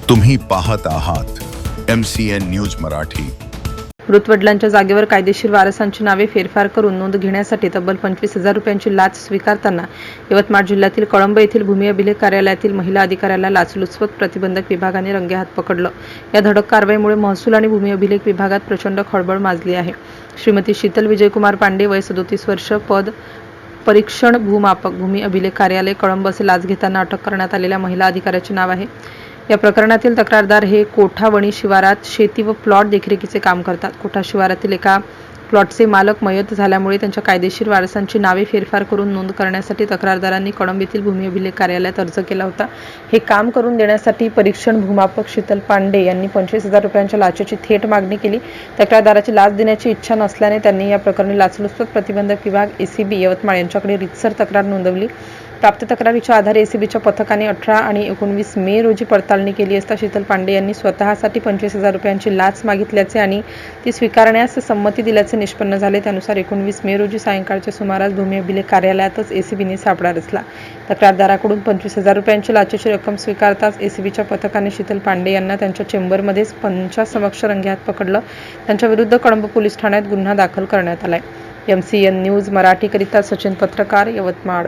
तुम्ही पाहत आहात MCN न्यूज मराठी। मृत वडिलांच्या जागेवर कायदेशीर वारसांची नावे फेरफार करून नोंद घेण्यासाठी तब्बल 25,000 रुपयांची लाच स्वीकारताना यवतमाळ जिल्ह्यातील कळंब येथील भूमी अभिलेख कार्यालयातील महिला अधिकाऱ्याला लाचलुचपत प्रतिबंधक विभागाने रंगेहात पकडलं। या धडक कारवाईमुळे महसूल आणि भूमी अभिलेख विभागात प्रचंड खळबळ माजली आहे। श्रीमती शीतल विजयकुमार पांडे, वय 37 वर्ष, पद परीक्षण भूमापक, भूमी अभिलेख कार्यालय कळंब असे लाच घेताना अटक करण्यात आलेल्या महिला अधिकाऱ्याचे नाव आहे। या प्रकरणातील तक्रारदार हे कोठावणी शिवारात शेती व प्लॉट देखरेखीचे काम करतात। कोठा शिवारातील एका प्लॉटचे मालक मयत झाल्यामुळे त्यांच्या कायदेशीर वारसांची नावे फेरफार करून नोंद करण्यासाठी तक्रारदारांनी कळंब येथील भूमी अभिलेख कार्यालयात अर्ज केला होता। हे काम करून देण्यासाठी परीक्षण भूमापक शीतल पांडे यांनी 25,000 रुपयांच्या लाचेची थेट मागणी केली। तक्रारदाराची लाच देण्याची इच्छा नसल्याने त्यांनी या प्रकरणी लाचलुचपत प्रतिबंधक विभाग ACB यवतमाळ यांच्याकडे रीतसर तक्रार नोंदवली। प्राप्त तक्रारीच्या आधारे ACBच्या पथकाने 18 आणि 19 मे रोजी पडताळणी केली असता शीतल पांडे यांनी स्वतःसाठी 25,000 रुपयांची लाच मागितल्याचे आणि ती स्वीकारण्यास संमती दिल्याचे निष्पन्न झाले। त्यानुसार 19 मे रोजी सायंकाळच्या सुमारास भूमी अभिलेख कार्यालयातच ACBने सापळा रचला। तक्रारदाराकडून 25,000 रुपयांची लाचेची रक्कम स्वीकारताच ACBच्या पथकाने शीतल पांडे यांना त्यांच्या चेंबरमध्येच पंचासमक्ष रंगेहात पकडलं। त्यांच्या विरुद्ध कळंब पोलीस ठाण्यात गुन्हा दाखल करण्यात आलाय। MCN न्यूज मराठीकरिता सचिन पत्रकार, यवतमाळ।